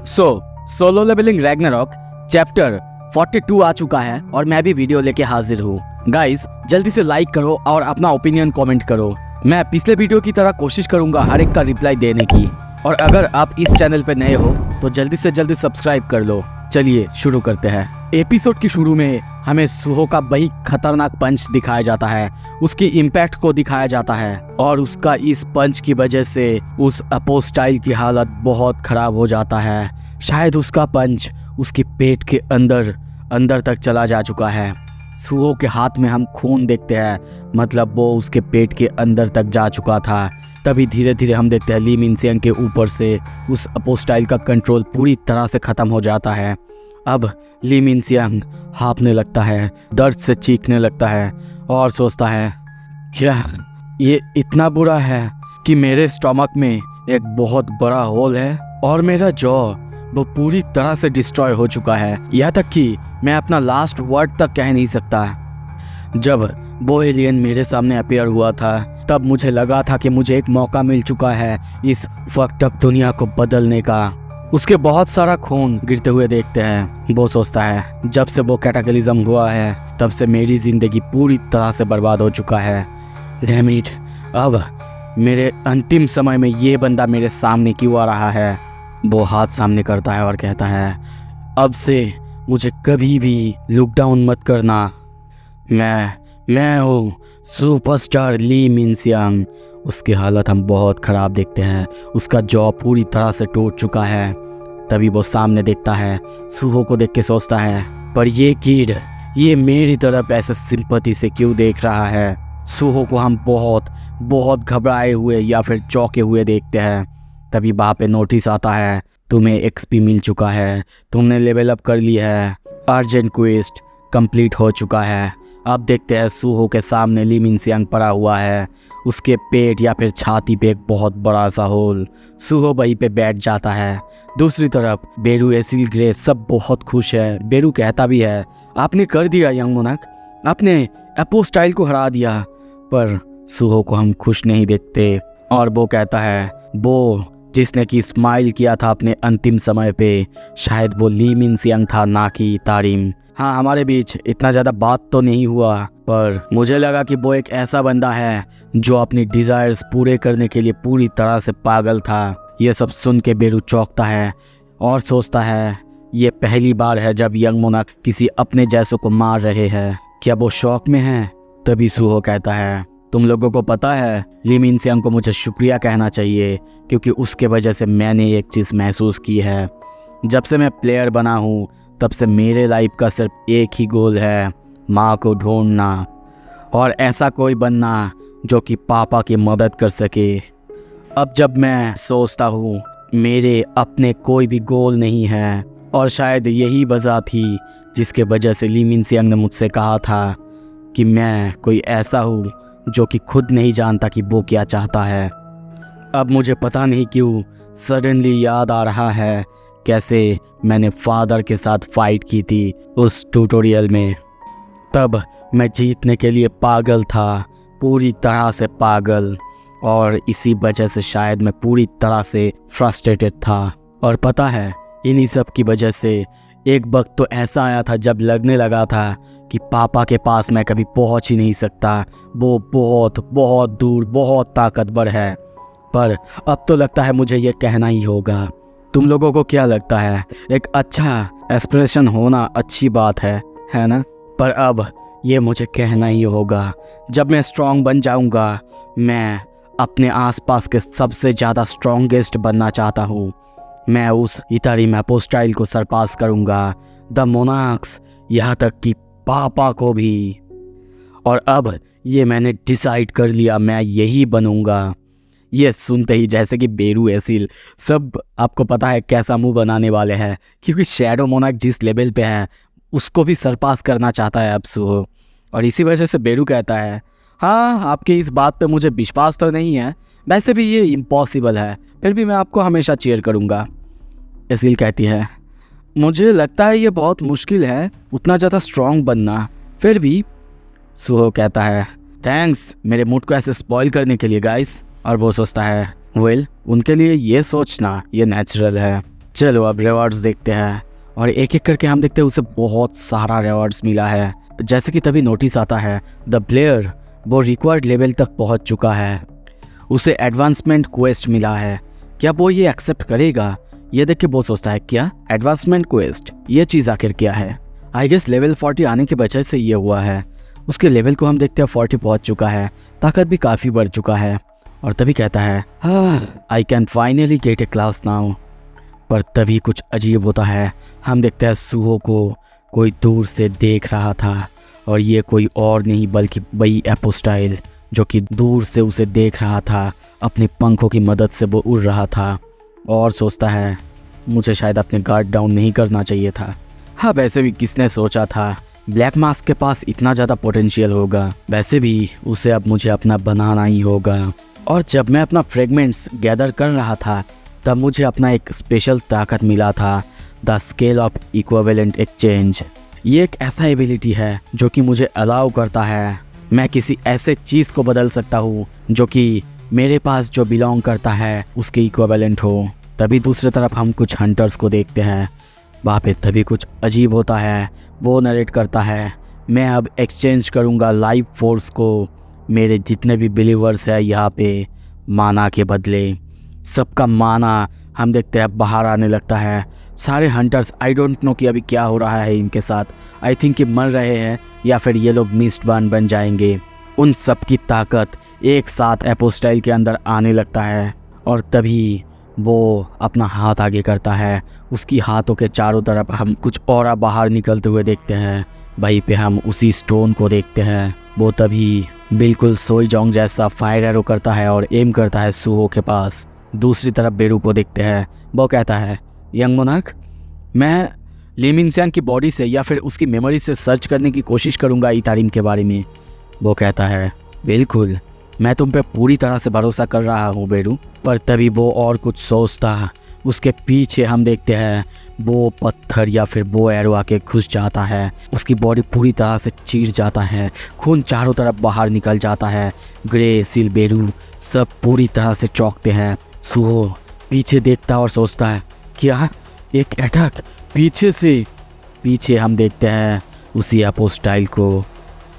Solo levelling Ragnarok chapter 42 आ चुका है और मैं भी वीडियो लेके हाजिर हूँ। गाइस जल्दी से लाइक करो और अपना ओपिनियन कमेंट करो। मैं पिछले वीडियो की तरह कोशिश करूंगा हर एक का रिप्लाई देने की, और अगर आप इस चैनल पे नए हो तो जल्दी से जल्दी सब्सक्राइब कर लो। चलिए शुरू करते हैं। एपिसोड की शुरू में हमें सुहो का वही खतरनाक पंच दिखाया जाता है, उसकी इम्पैक्ट को दिखाया जाता है और उसका इस पंच की वजह से उस अपोस्टाइल की हालत बहुत खराब हो जाता है। शायद उसका पंच उसके पेट के अंदर तक चला जा चुका है। सुहो के हाथ में हम खून देखते हैं, मतलब वो उसके पेट के अंदर तक जा चुका था। तभी धीरे धीरे हम देखते हैं ली मिनसियांग के ऊपर से उस अपोस्टाइल का कंट्रोल पूरी तरह से ख़त्म हो जाता है। अब ली मिनसियांग हाँफने लगता है, दर्द से चीखने लगता है और सोचता है क्या ये इतना बुरा है कि मेरे स्टमक में एक बहुत बड़ा होल है और मेरा जॉ वो पूरी तरह से डिस्ट्रॉय हो चुका है, यहाँ तक कि मैं अपना लास्ट वर्ड तक कह नहीं सकता। जब वो एलियन मेरे सामने अपीयर हुआ था तब मुझे लगा था कि मुझे एक मौका मिल चुका है इस फक्ड अप दुनिया को बदलने का। उसके बहुत सारा खून गिरते हुए देखते हैं। वो सोचता है जब से वो कैटाक्लिज्म हुआ है तब से मेरी ज़िंदगी पूरी तरह से बर्बाद हो चुका है। डैम इट, अब मेरे अंतिम समय में ये बंदा मेरे सामने क्यों आ रहा है। वो हाथ सामने करता है और कहता है अब से मुझे कभी भी लुक डाउन मत करना। मैं हूँ सुपरस्टार ली मिनसियांग। उसकी हालत हम बहुत ख़राब देखते हैं, उसका जॉ पूरी तरह से टूट चुका है। तभी वो सामने देखता है, सुहो को देख के सोचता है पर ये किड ये मेरी तरफ ऐसे सिंपैथी से क्यों देख रहा है। सुहो को हम बहुत घबराए हुए या फिर चौंके हुए देखते हैं। तभी वहाँ पे नोटिस आता है तुम्हें एक्सपी मिल चुका है, तुमने लेवल अप कर लिया है, अर्जेंट क्वेस्ट कंप्लीट हो चुका है। अब देखते हैं सुहो के सामने ली मिनसियांग पड़ा हुआ है, उसके पेट या फिर छाती पे एक बहुत बड़ा सा होल। सुहो वहीं पे बैठ जाता है। दूसरी तरफ बेरू, एसिल, ग्रे सब बहुत खुश है। बेरू कहता भी है आपने कर दिया यंग मोनाक, आपने अपोस्टाइल को हरा दिया। पर सुहो को हम खुश नहीं देखते और वो कहता है वो जिसने कि स्माइल किया था अपने अंतिम समय पे, शायद वो ली मिनसियांग था ना कि तारिम। हाँ, हमारे बीच इतना ज़्यादा बात तो नहीं हुआ पर मुझे लगा कि वो एक ऐसा बंदा है जो अपनी डिज़ायर्स पूरे करने के लिए पूरी तरह से पागल था। ये सब सुन के बेरू चौंकता है और सोचता है ये पहली बार है जब यंग मोनाक किसी अपने जैसों को मार रहे हैं। क्या वो शौक में है। तभी सुहो कहता है तुम लोगों को पता है ली मिनसियांग को मुझे शुक्रिया कहना चाहिए क्योंकि उसके वजह से मैंने एक चीज़ महसूस की है। जब से मैं प्लेयर बना हूँ तब से मेरे लाइफ का सिर्फ एक ही गोल है, माँ को ढूंढना और ऐसा कोई बनना जो कि पापा की मदद कर सके। अब जब मैं सोचता हूँ मेरे अपने कोई भी गोल नहीं है और शायद यही वजह थी जिसके वजह से ली मिनसियांग ने मुझसे कहा था कि मैं कोई ऐसा हूँ जो कि खुद नहीं जानता कि वो क्या चाहता है। अब मुझे पता नहीं क्यों सडनली याद आ रहा है कैसे मैंने फादर के साथ फाइट की थी उस ट्यूटोरियल में। तब मैं जीतने के लिए पागल था, पूरी तरह से पागल, और इसी वजह से शायद मैं पूरी तरह से फ्रस्ट्रेटेड था। और पता है इन्हीं सब की वजह से एक वक्त तो ऐसा आया था जब लगने लगा था कि पापा के पास मैं कभी पहुंच ही नहीं सकता, वो बहुत दूर बहुत ताकतवर है। पर अब तो लगता है मुझे ये कहना ही होगा। तुम लोगों को क्या लगता है एक अच्छा एस्पिरेशन होना अच्छी बात है ना। पर अब ये मुझे कहना ही होगा। जब मैं स्ट्रॉन्ग बन जाऊंगा मैं अपने आसपास के सबसे ज़्यादा स्ट्रॉन्गेस्ट बनना चाहता हूँ। मैं उस इतारिम अपोस्टाइल को सरपास करूँगा, द मोनाक्स, यहाँ तक कि पापा को भी। और अब ये मैंने डिसाइड कर लिया, मैं यही बनूँगा। ये सुनते ही जैसे कि बेरू, एसिल सब आपको पता है कैसा मुंह बनाने वाले हैं क्योंकि शैडो मोनाक जिस लेवल पे है उसको भी सरपास करना चाहता है अब सुहो। और इसी वजह से बेरू कहता है हाँ आपके इस बात पे मुझे विश्वास तो नहीं है, वैसे भी ये इम्पॉसिबल है, फिर भी मैं आपको हमेशा चीयर करूँगा। एसिल कहती है मुझे लगता है ये बहुत मुश्किल है उतना ज़्यादा स्ट्रॉन्ग बनना, फिर भी। सुहो कहता है थैंक्स मेरे मूड को ऐसे स्पॉइल करने के लिए गाइस। और वो सोचता है वेल उनके लिए ये सोचना ये नेचुरल है। चलो अब रिवॉर्ड्स देखते हैं। और एक एक करके हम देखते हैं उसे बहुत सारा रिवॉर्ड्स मिला है। जैसे कि तभी नोटिस आता है द प्लेयर वो रिक्वायर्ड लेवल तक पहुंच चुका है, उसे एडवांसमेंट क्वेस्ट मिला है। क्या वो ये एक्सेप्ट करेगा? ये देख के वो सोचता है क्या एडवांसमेंट क्वेस्ट, ये चीज़ आखिर क्या है? आई गेस लेवल 40 आने की वजह से ये हुआ है। उसके लेवल को हम देखते हैं 40 पहुंच चुका है, ताकत भी काफ़ी बढ़ चुका है। और तभी कहता है I can finally get A class now. पर तभी कुछ अजीब होता है। हम देखते हैं सुहो को कोई दूर से देख रहा था, और ये कोई और नहीं बल्कि वही एपोस्टाइल जो कि दूर से उसे देख रहा था। अपने पंखों की मदद से वो उड़ रहा था और सोचता है मुझे शायद अपने गार्ड डाउन नहीं करना चाहिए था। हाँ, वैसे भी किसने सोचा था ब्लैक मास्क के पास इतना ज़्यादा पोटेंशियल होगा। वैसे भी उसे अब मुझे अपना बनाना ही होगा। और जब मैं अपना फ्रेगमेंट्स गैदर कर रहा था तब मुझे अपना एक स्पेशल ताकत मिला था, the scale of equivalent exchange. ये एक ऐसा एबिलिटी है जो कि मुझे अलाउ करता है मैं किसी ऐसे चीज़ को बदल सकता हूँ जो कि मेरे पास जो बिलोंग करता है उसके इक्विवेलेंट हो। तभी दूसरी तरफ हम कुछ हंटर्स को देखते हैं। वहाँ पे तभी कुछ अजीब होता है। वो नरेट करता है मैं अब एक्सचेंज करूँगा लाइफ फोर्स को मेरे जितने भी बिलीवर्स हैं यहाँ पे माना के बदले। सबका माना हम देखते हैं बाहर आने लगता है। सारे हंटर्स आई डोंट नो कि अभी क्या हो रहा है इनके साथ। आई थिंक कि मर रहे हैं या फिर ये लोग मिस्ट बन जाएंगे। उन सब की ताकत एक साथ एपोस्टाइल के अंदर आने लगता है। और तभी वो अपना हाथ आगे करता है। उसकी हाथों के चारों तरफ हम कुछ और बाहर निकलते हुए देखते हैं। वहीं पे हम उसी स्टोन को देखते हैं। वो तभी बिल्कुल सोई जोंग जैसा फायर एरो करता है और एम करता है सुहो के पास। दूसरी तरफ बेरू को देखते हैं। वो कहता है यंग मोनार्क, मैं ली मिनसेन की बॉडी से या फिर उसकी मेमोरी से सर्च करने की कोशिश करूंगा ईतारिम के बारे में। वो कहता है बिल्कुल, मैं तुम पे पूरी तरह से भरोसा कर रहा हूँ बेरू। पर तभी वो और कुछ सोचता। उसके पीछे हम देखते हैं वो पत्थर या फिर वो एरो आके घुस जाता है। उसकी बॉडी पूरी तरह से चीर जाता है। खून चारों तरफ बाहर निकल जाता है। ग्रे, सिल, बेरू सब पूरी तरह से चौंकते हैं। सुहो पीछे देखता और सोचता है क्या एक अटैक पीछे से। पीछे हम देखते हैं उसी एपोस्टाइल को।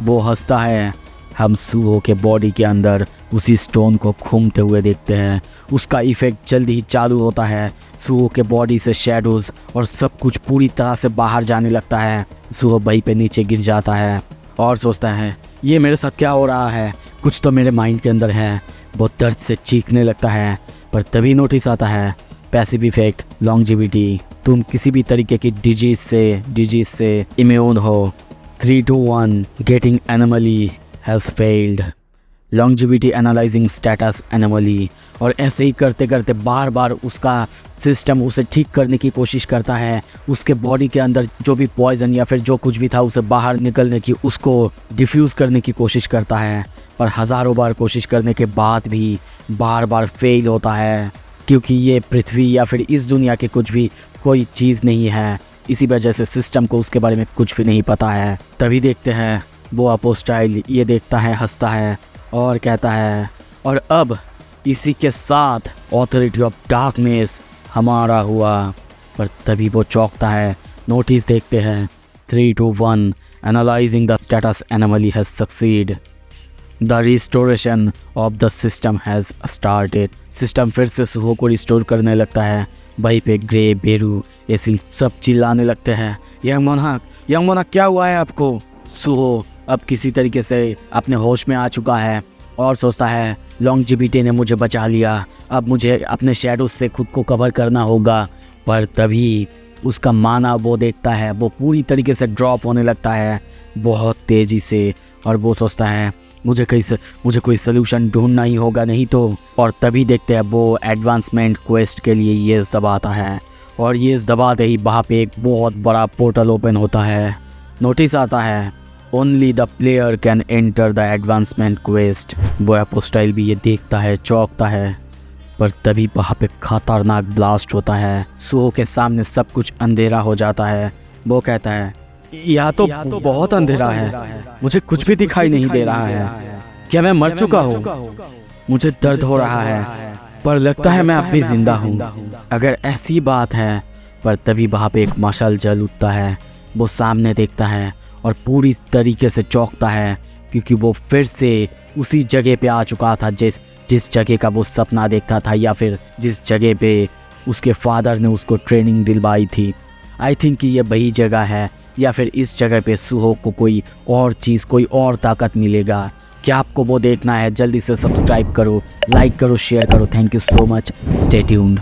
वो हंसता है। हम सुहो के बॉडी के अंदर उसी स्टोन को घूमते हुए देखते हैं। उसका इफेक्ट जल्दी ही चालू होता है। सुहो के बॉडी से शैडोज और सब कुछ पूरी तरह से बाहर जाने लगता है। सुहो वहीं पे नीचे गिर जाता है और सोचता है ये मेरे साथ क्या हो रहा है, कुछ तो मेरे माइंड के अंदर है। वो दर्द से चीखने लगता है। पर तभी नोटिस आता है पैसिव इफेक्ट लॉन्जिविटी। तुम किसी भी तरीके की डिजीज से इम्यून हो। 3 to 1 getting anomaly has failed, longevity analysing status anomaly. और ऐसे ही करते करते बार बार उसका सिस्टम उसे ठीक करने की कोशिश करता है। उसके बॉडी के अंदर जो भी पॉइजन या फिर जो कुछ भी था उसे बाहर निकलने की, उसको डिफ्यूज़ करने की कोशिश करता है। पर हज़ारों बार कोशिश करने के बाद भी बार बार फेल होता है, क्योंकि ये पृथ्वी या फिर इस दुनिया के कुछ भी कोई चीज़ नहीं है। इसी वजह से सिस्टम को उसके बारे में कुछ भी नहीं पता है। तभी देखते हैं वो अपोस्टाइल ये देखता है, हंसता है और कहता है और अब इसी के साथ ऑथोरिटी ऑफ डार्कनेस हमारा हुआ। पर तभी वो चौंकता है। नोटिस देखते हैं 3 to 1 analysing the status anomaly has succeed, the restoration of the system has started. System फिर से सुहो को रिस्टोर करने लगता है। वहीं पे ग्रे, बेरू, एसिल सब चिल्लाने लगते हैं यंग मोनार्क क्या हुआ है आपको? सुहो अब किसी तरीके से अपने होश में आ चुका है और सोचता है लॉन्जिविटी ने मुझे बचा लिया, अब मुझे अपने शैडोज से खुद को कवर करना होगा। पर तभी उसका माना वो देखता है वो पूरी तरीके से ड्रॉप होने लगता है बहुत तेज़ी से। और वो सोचता है मुझे कोई सलूशन ढूंढना ही होगा नहीं तो। और तभी देखते हैं वो एडवांसमेंट क्वेस्ट के लिए ये दबाता है और ये दबाते ही वहाँ पे एक बहुत बड़ा पोर्टल ओपन होता है। नोटिस आता है only the player can enter the advancement quest. वो एपोस्टाइल भी ये देखता है, चौंकता है। पर तभी वहाँ पे खतरनाक ब्लास्ट होता है। सुहो के सामने सब कुछ अंधेरा हो जाता है। वो कहता है या तो बहुत अंधेरा है, मुझे कुछ भी दिखाई नहीं दे रहा है। क्या मैं मर चुका हूँ? मुझे दर्द हो रहा है। पर लगता है मैं अब भी जिंदा हूँ। अगर ऐसी बात है, पर तभी वहाँ पे एक मशाल जल उठता है। वो सामने देखता है और पूरी तरीके से चौंकता है, क्योंकि वो फिर से उसी जगह पे आ चुका था जिस जगह का वो सपना देखता था, या फिर जिस जगह पे उसके फादर ने उसको ट्रेनिंग दिलवाई थी। आई थिंक कि ये वही जगह है, या फिर इस जगह पे सुहोक को कोई और चीज़, कोई और ताकत मिलेगा। क्या आपको वो देखना है? जल्दी से सब्सक्राइब करो, लाइक करो, शेयर करो। Thank you so much, stay tuned.